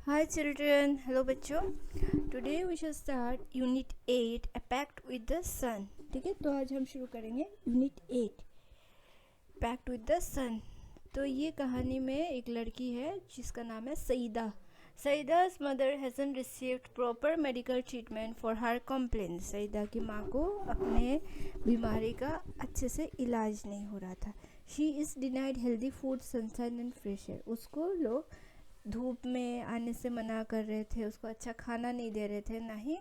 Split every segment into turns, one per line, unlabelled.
Hi children, hello बच्चों. Today we shall start Unit 8 A Pact with the Sun. ठीक है, तो आज हम शुरू करेंगे Unit 8 Pact with the Sun. तो ये कहानी में एक लड़की है जिसका नाम है Saeeda. Saida's mother hasn't received proper medical treatment for her complaints. Saeeda की माँ को अपने बीमारी का अच्छे से इलाज नहीं हो रहा था. She is denied healthy food, sunshine and fresh air. उसको लोग धूप में आने से मना कर रहे थे, उसको अच्छा खाना नहीं दे रहे थे, ना ही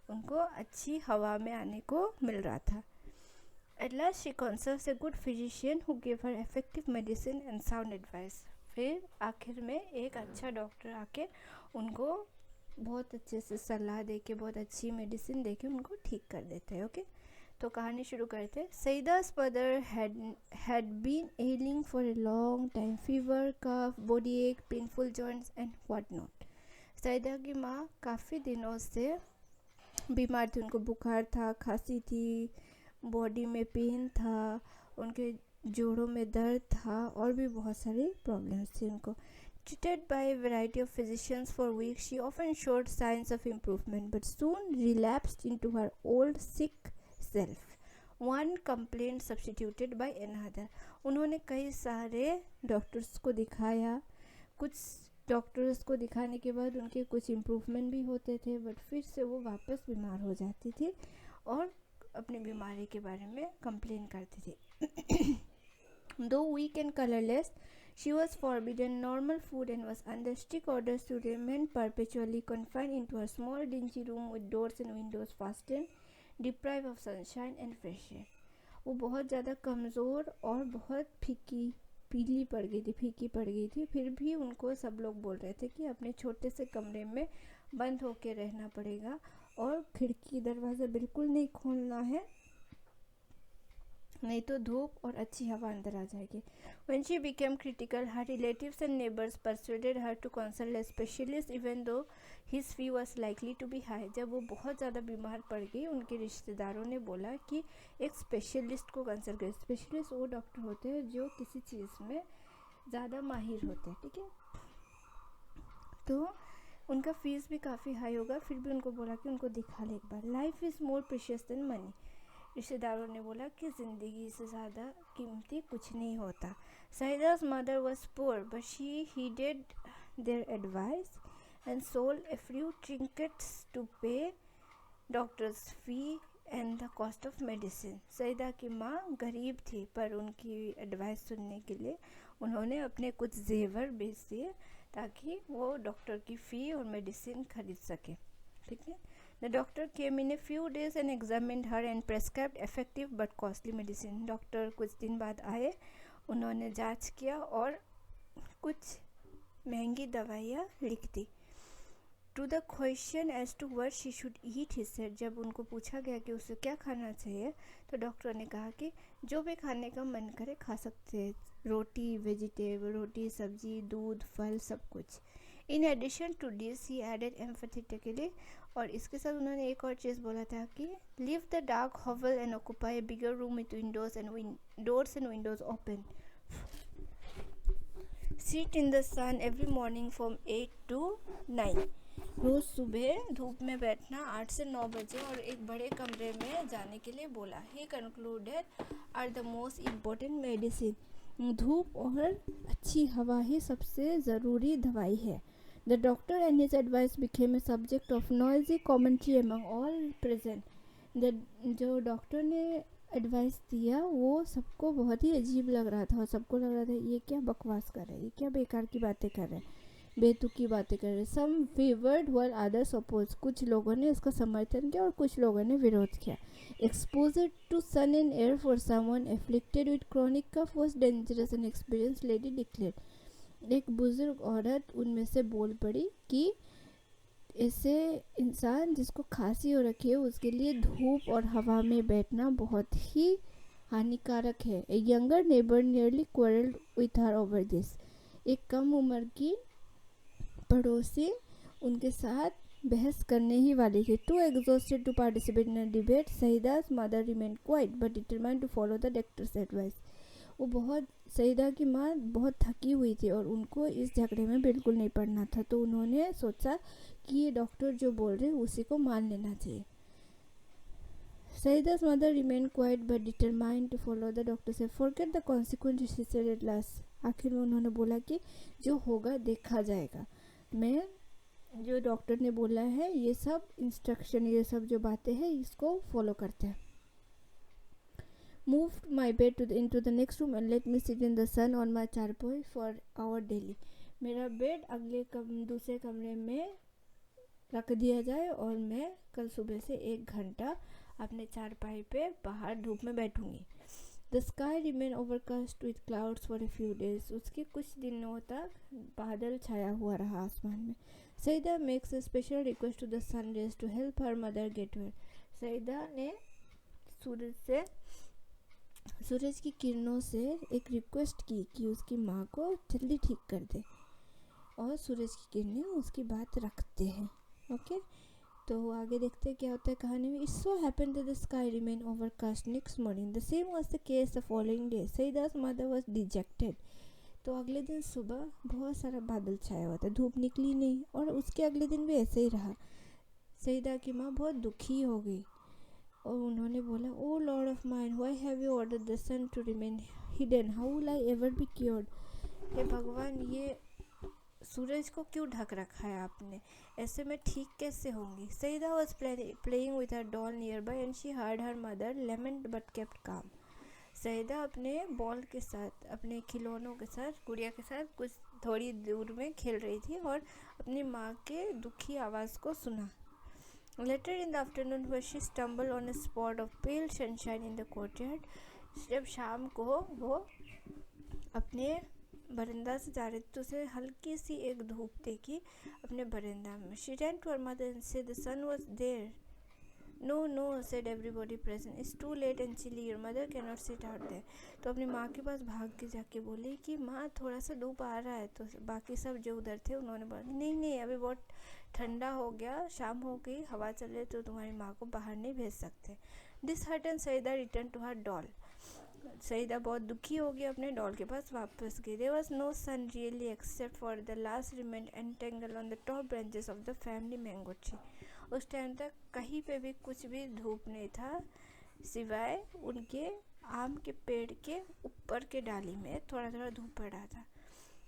उनको अच्छी हवा में आने को मिल रहा था. At last she consults a good physician who gave her effective medicine and sound advice. फिर आखिर में एक अच्छा डॉक्टर आके उनको बहुत अच्छे से सलाह दे के, बहुत अच्छी मेडिसिन दे के उनको ठीक कर देते हैं. ओके, तो कहानी शुरू करते हैं. Saida's mother had been ailing for a long time. Fever, cough, body ache, painful joints and what not. Saeeda की माँ काफ़ी दिनों से बीमार थी. उनको बुखार था, खांसी थी, बॉडी में पेन था, उनके जोड़ों में दर्द था और भी बहुत सारी प्रॉब्लम्स थी उनको. Treated by a variety of physicians for weeks, she often showed signs of improvement but soon relapsed into her old sick self. One complaint substituted by another. उन्होंने कई सारे डॉक्टर्स को दिखाया. कुछ डॉक्टर्स को दिखाने के बाद उनके कुछ इम्प्रूवमेंट भी होते थे, बट फिर से वो वापस बीमार हो जाती थी और अपनी बीमारी के बारे में कंप्लेन करती थी. Though weak and colorless, she was forbidden normal food and was under strict orders to remain perpetually confined into a small dingy room with doors and windows fastened, deprived of sunshine and fresh air. वो बहुत ज़्यादा कमज़ोर और बहुत फीकी पड़ गई थी. फिर भी उनको सब लोग बोल रहे थे कि अपने छोटे से कमरे में बंद होके रहना पड़ेगा और खिड़की दरवाज़ा बिल्कुल नहीं खोलना है, नहीं तो धूप और अच्छी हवा अंदर आ जाएगी. When she became critical, her relatives and neighbors persuaded her to consult a specialist even though his fee was likely to be high. जब वो बहुत ज़्यादा बीमार पड़ गई, उनके रिश्तेदारों ने बोला कि एक स्पेशलिस्ट को कंसल्ट करें. स्पेशलिस्ट वो डॉक्टर होते हैं जो किसी चीज़ में ज़्यादा माहिर होते हैं. ठीक है, तो उनका फीस भी काफ़ी हाई होगा. फिर भी उनको बोला कि उनको दिखा ले एक बार. Life is more precious than money. रिश्तेदारों ने बोला कि ज़िंदगी से ज़्यादा कीमती कुछ नहीं होता. Saida's mother was poor, but she heeded their advice and sold a few trinkets to pay doctor's fee and the cost of medicine. Saeeda की माँ गरीब थी, पर उनकी एडवाइस सुनने के लिए उन्होंने अपने कुछ जेवर बेच दिए ताकि वो डॉक्टर की फ़ी और मेडिसिन खरीद सके. ठीक है. The doctor came in a few days and examined her and prescribed effective but costly medicine. Doctor कुछ दिन बाद आए, उन्होंने जांच किया और कुछ महंगी दवाइयाँ लिख दी. To the question as to what she should eat, he said. जब उनको पूछा गया कि उसे क्या खाना चाहिए, तो डॉक्टर ने कहा कि जो भी खाने का मन करे खा सकते हैं. रोटी, वेजिटेबल, रोटी, सब्जी, दूध, फल, सब कुछ. In addition to this, he added emphatically, और इसके साथ उन्होंने एक और चीज़ बोला था कि leave the dark hovel and occupy a bigger room with windows and doors and windows open. Sit in the sun every morning from 8 to 9. रोज़ सुबह धूप में बैठना 8 से 9 बजे और एक बड़े कमरे में जाने के लिए बोला. He concluded are the most important medicine. धूप और अच्छी हवा ही सबसे ज़रूरी दवाई है. The doctor and his advice became a subject of noisy commentary among all present. जो डॉक्टर ने एडवाइस दिया वो सबको बहुत ही अजीब लग रहा था और सबको लग रहा था ये क्या बकवास कर रहे हैं, ये क्या बेकार की बातें कर रहे हैं, बेतुकी बातें कर रहे हैं. Some favored while others opposed. कुछ लोगों ने इसका समर्थन किया और कुछ लोगों ने विरोध किया. Exposure to sun and air for someone afflicted with chronic cough was dangerous, and experienced lady declared. एक बुजुर्ग औरत उनमें से बोल पड़ी कि ऐसे इंसान जिसको खांसी हो रखी है उसके लिए धूप और हवा में बैठना बहुत ही हानिकारक है. A younger neighbor nearly quarreled with her over this. एक कम उम्र की पड़ोसी उनके साथ बहस करने ही वाली थी. Too exhausted to participate in a debate, Saida's mother remained quiet but determined to follow the doctor's advice. वो बहुत सईदा की माँ बहुत थकी हुई थी और उनको इस झगड़े में बिल्कुल नहीं पड़ना था, तो उन्होंने सोचा कि ये डॉक्टर जो बोल रहे उसी को मान लेना चाहिए। Saida's mother remained quiet but determined to follow the doctor said. Forget the consequences, she said at last. आखिर में उन्होंने बोला कि जो होगा देखा जाएगा, मैं जो डॉक्टर ने बोला है ये सब इंस्ट्रक्शन, ये सब जो बातें हैं इसको फॉलो करते हैं। Moved my bed into the next room and let me sit in the sun on my charpoy for hour daily. मेरा बेड अगले दूसरे कमरे में रख दिया जाए और मैं कल सुबह से 1 घंटा अपने चारपाई पे बाहर धूप में बैठूंगी। The sky remained overcast with clouds for a few days. उसके कुछ दिनों तक बादल छाया हुआ रहा आसमान में। Saeeda makes a special request to the sun rays to help her mother get well. Saeeda ने सूरज की किरणों से एक रिक्वेस्ट की कि उसकी माँ को जल्दी ठीक कर दे, और सूरज की किरणें उसकी बात रखते हैं। ओके, तो आगे देखते हैं क्या होता है कहानी में। It so happened that the sky remained overcast next morning. The same was the case the following day. Saida's mother was dejected. तो अगले दिन सुबह बहुत सारा बादल छाया हुआ था, धूप निकली नहीं, और उसके अगले दिन भी ऐसे ही रहा। सईदा की माँ बहुत दुखी हो गई और उन्होंने बोला, oh lord of mine, why have you ordered the sun to remain hidden, how will I ever be cured. हे भगवान, ये सूरज को क्यों ढक रखा है आपने, ऐसे में ठीक कैसे होंगी। Saida was playing with her doll nearby and she heard her mother lament but kept calm. Saida अपने बॉल के साथ, अपने खिलौनों के साथ, गुड़िया के साथ कुछ थोड़ी दूर में खेल रही थी और अपनी माँ के दुखी आवाज़ को सुना। Later in the afternoon where she stumbled on a spot of pale sunshine in the courtyard, जब शाम को वो अपने बरंदा से जा रही थी तो उसे हल्की सी एक धूप देखी अपने बरंदा में। She ran to her mother and said the sun was there. No, no, said everybody present. It's too late and chilly. Your mother cannot sit out there. तो अपनी माँ के पास भाग के जाके बोली कि माँ थोड़ा सा धूप आ रहा है। तो बाकी सब जो उधर थे उन्होंने बोला नहीं नहीं, अभी बहुत ठंडा हो गया, शाम हो गई, हवा चल रही, तो तुम्हारी माँ को बाहर नहीं भेज सकते। This hurt and Saida return to her doll. Saida बहुत दुखी हो गई, अपने डॉल के पास वापस गई। There was no sun really except for the last remained entangle on the top branches of the family mango tree. उस टाइम तक कहीं पे भी कुछ भी धूप नहीं था सिवाय उनके आम के पेड़ के ऊपर के डाली में थोड़ा थोड़ा धूप पड़ा था।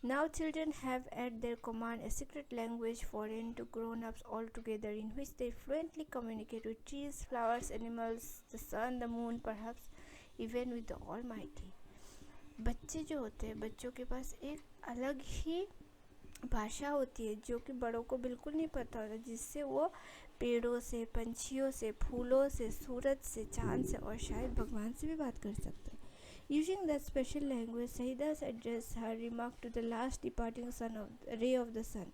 Now children have at their command a secret language foreign to grown-ups altogether, in which they fluently communicate with trees, flowers, animals, the sun, the moon, perhaps even with the Almighty. बच्चे जो होते हैं, बच्चों के पास एक अलग ही भाषा होती है जो कि बड़ों को बिल्कुल नहीं पता होता, जिससे वो पेड़ों से, पंछियों से, फूलों से, सूरज से, चांद से और शायद भगवान से भी बात कर सकते हैं। Using that special language, Saida's addressed her remark to the last departing ray of the sun.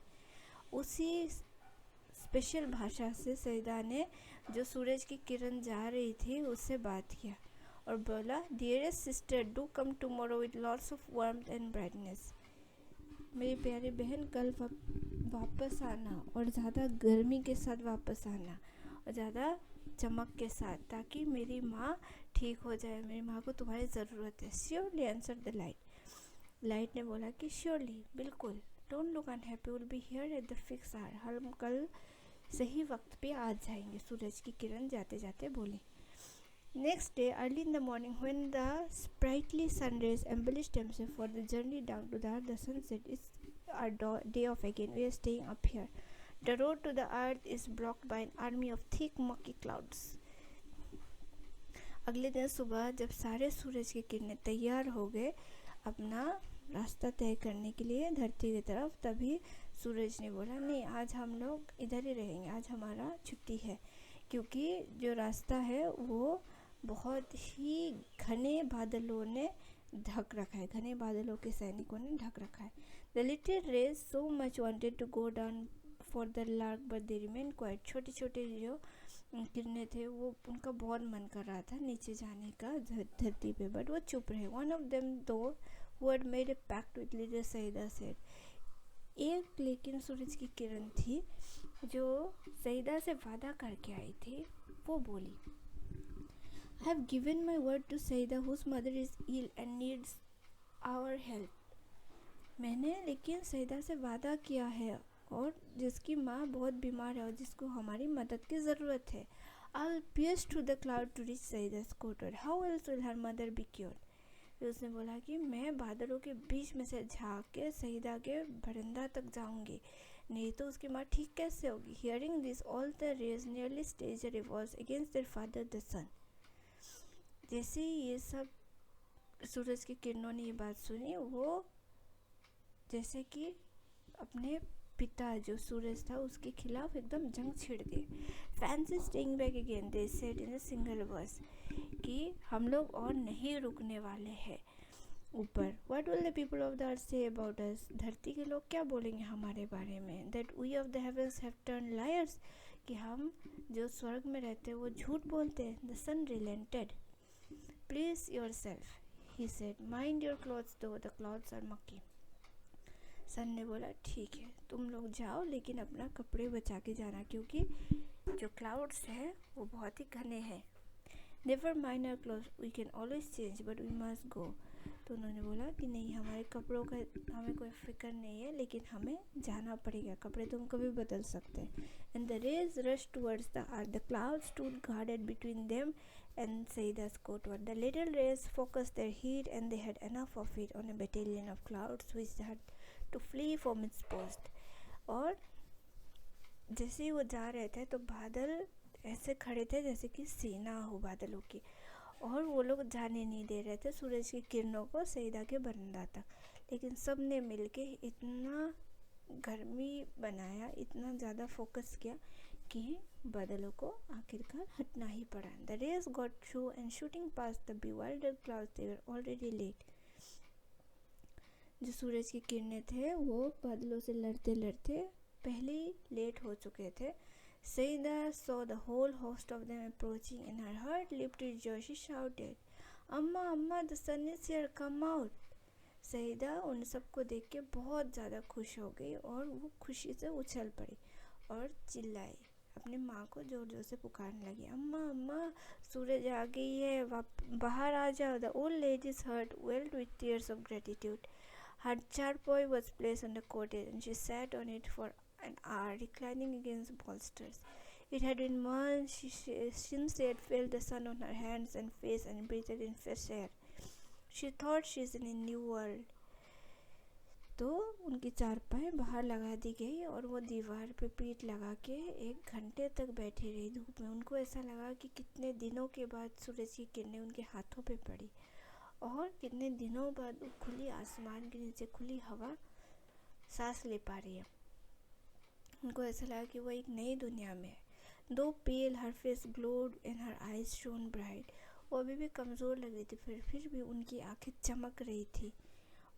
उसी स्पेशल भाषा से सईदा ने जो सूरज की किरण जा रही थी उससे बात किया और बोला, Dearest sister, do come tomorrow with lots of warmth and brightness. मेरी प्यारी बहन, कल वापस आना और ज़्यादा गर्मी के साथ वापस आना और ज़्यादा चमक के साथ, ताकि मेरी माँ ठीक हो जाए, मेरी माँ को तुम्हारी ज़रूरत है। Surely answer the light. Light ने बोला कि श्योरली, बिल्कुल। Don't look unhappy, will be here at the fix hour. हम कल सही वक्त पे आ जाएंगे, सूरज की किरण जाते जाते बोली। Next day early in the morning when the sprightly sun rays embellished himself for the journey down to the sunset, it's our day off again, we are staying up here. The road to the earth is blocked by an army of thick murky clouds. अगले दिन सुबह जब सारे सूरज की किरणें तैयार हो गए अपना रास्ता तय करने के लिए धरती की तरफ, तभी सूरज ने बोला, नहीं, आज हम लोग इधर ही रहेंगे, आज हमारा छुट्टी है, क्योंकि जो रास्ता है वो बहुत ही घने बादलों ने ढक रखा है, घने बादलों के सैनिकों ने ढक रखा है। The little rays so much wanted to go down for the lark but they remained quiet. छोटे छोटे जो किरणें थे वो उनका बहुत मन कर रहा था नीचे जाने का धरती पे, बट वो चुप रहे। One of them though who had made a pact with little Saida said. एक लेकिन सूरज की किरण थी जो सईदा से वादा करके आई थी, वो बोली, I have given my word to Saida, whose mother is ill and needs our help. मैंने लेकिन सईदा से वादा किया है और जिसकी माँ बहुत बीमार है और जिसको हमारी मदद की ज़रूरत है. I'll pierce through the cloud to reach Saida's quarter. How else will her mother be cured? फिर उसने बोला कि मैं बादलों के बीच में से झाँक के सईदा के बरंदा तक जाऊंगी, नहीं तो उसकी माँ ठीक कैसे होगी. Hearing this, all the rays nearly staged a revolt against their father the sun. जैसे ही ये सब सूरज की किरणों ने ये बात सुनी, वो जैसे कि अपने पिता जो सूरज था उसके खिलाफ एकदम जंग छिड़ गए. Fancy staying back again, they said in a single verse, कि हम लोग और नहीं रुकने वाले हैं ऊपर. What will the people of the earth say about अस, धरती के लोग क्या बोलेंगे हमारे बारे में. That we of the heavens have turn liars, कि हम जो स्वर्ग में रहते हैं वो झूठ बोलते हैं. The sun relented. Please yourself, he said, mind your clothes though the clothes are mucky. Sun ने बोला ठीक है तुम लोग जाओ, लेकिन अपना कपड़े बचा के जाना, क्योंकि जो क्लाउड्स है वो बहुत ही घने हैं. Never mind our clothes, we can always change but we must go. तो उन्होंने बोला कि नहीं, हमारे कपड़ों का हमें कोई फिक्र नहीं है, लेकिन हमें जाना पड़ेगा, कपड़े तुम कभी बदल सकते हैं. And the rays rush towards the earth, the clouds stood guarded between them and Saida's courtyard. The little rays focused their heat and they had enough of it on a battalion of clouds which had to flee from its post. और जैसे ही वो जा रहे थे तो बादल ऐसे खड़े थे जैसे कि सेना हो बादलों की, और वो लोग जाने नहीं दे रहे थे सूरज की किरणों को सईदा के बरंदा तक. लेकिन सब ने मिलके इतना गर्मी बनाया, इतना ज़्यादा फोकस किया कि बादलों को आखिरकार हटना ही पड़ा. The race got through and shooting past the bewildered clouds they were already late. जो सूरज की किरणें थे वो बादलों से लड़ते लड़ते पहले ही लेट हो चुके थे. Saida saw the whole host of them approaching and her heart leaped with joy. She shouted, "Amma, Amma, the sun is here, come out." Saeeda उन सबको देख के बहुत ज़्यादा खुश हो गई और वो खुशी से उछल पड़ी और चिल्लाई, अपने माँ को ज़ोर ज़ोर से पुकारने लगी, अम्मा अम्मा सूरज आ गई है, बाहर आ जाओ. The old lady's heart welled with tears of gratitude. Her charpoy was placed on the cottage and she sat on it for an hour, reclining against bolsters. It had been months since she had felt the sun on her hands and face and breathed in fresh air. She thought she is in a new world. तो उनकी चारपाई बाहर लगा दी गई और वो दीवार पे पीठ लगा के 1 घंटे तक बैठी रही धूप में. उनको ऐसा लगा कि कितने दिनों के बाद सूरज की किरणें उनके हाथों पे पड़ी और कितने दिनों बाद वो खुली आसमान के नीचे खुली हवा सांस ले पा रही है. उनको ऐसा लगा कि वो एक नई दुनिया में है. Though pale, her face glowed and her eyes shone bright. वो अभी भी कमज़ोर लग रही थी, फिर भी उनकी आंखें चमक रही थी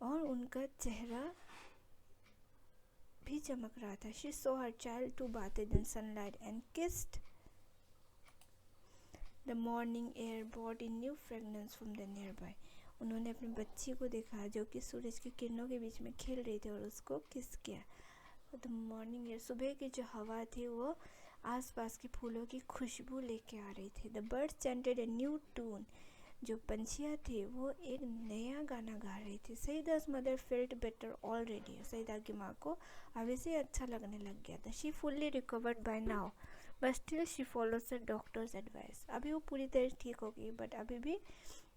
और उनका चेहरा भी चमक रहा था. She saw her child too bathed in sunlight and kissed. The morning air brought in new fragrance from the nearby. उन्होंने अपनी बच्ची को देखा जो कि सूरज की किरणों के बीच में खेल रही थी और उसको किस किया. द मॉर्निंग एयर, सुबह की जो हवा थी वो आसपास के फूलों की खुशबू लेके आ रही थी. The birds chanted a new tune. जो पंछियाँ थे वो एक नया गाना गा रही थी. Saeeda's mother felt better already. Saeeda की माँ को अभी से अच्छा लगने लग गया था. She fully recovered by now but still she follows the doctor's advice. अभी वो पूरी तरह ठीक हो गई बट अभी भी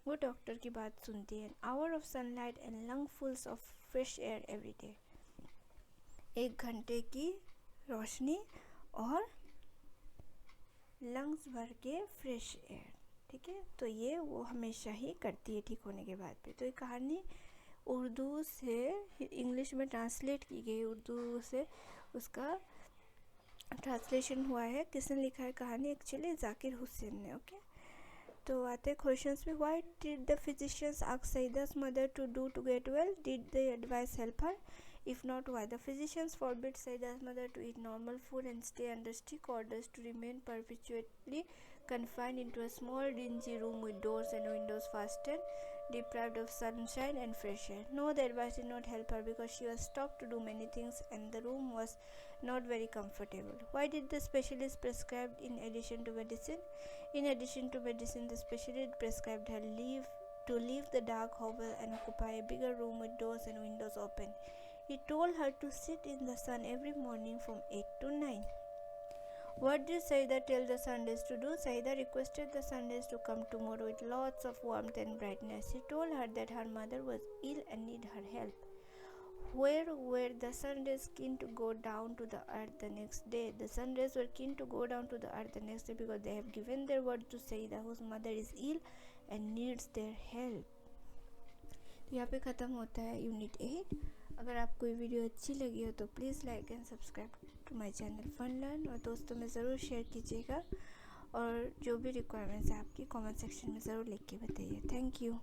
वो डॉक्टर की बात सुनती है. Hour of sunlight and lungfuls of fresh air every day. 1 घंटे की रोशनी और लंग्स भर के फ्रेश एयर. ठीक है, तो ये वो हमेशा ही करती है ठीक होने के बाद भी. तो ये कहानी उर्दू से इंग्लिश में ट्रांसलेट की गई, उर्दू से उसका ट्रांसलेशन हुआ है. किसने लिखा है कहानी? एक्चुअली जाकिर हुसैन ने. ओके, तो आते हैं क्वेश्चंस में. Why did the physicians ask Saeeda's mother to do to get well? Did the advice help her? If not, why? The physicians forbid Saida's mother to eat normal food and stay under strict orders to remain perpetually confined into a small dingy room with doors and windows fastened deprived of sunshine and fresh air. No, the advice did not help her because she was stopped to do many things and the room was not very comfortable. Why did the specialist prescribe in addition to medicine? In addition to medicine, the specialist prescribed her to leave the dark hovel and occupy a bigger room with doors and windows open. He told her to sit in the sun every morning from 8 to 9. What did Saida tell the Sundays to do? Saida requested the Sundays to come tomorrow with lots of warmth and brightness. She told her that her mother was ill and needed her help. Where were the Sundays keen to go down to the earth the next day? The Sundays were keen to go down to the earth the next day because they have given their word to Saida, whose mother is ill and needs their help. तो यहाँ पे ख़त्म होता है unit 8। अगर आपको ये video अच्छी लगी हो तो please like and subscribe to my channel fun learn, और दोस्तों में ज़रूर शेयर कीजिएगा, और जो भी रिक्वायरमेंट्स है आपकी कमेंट सेक्शन में ज़रूर लिख के बताइए। Thank you.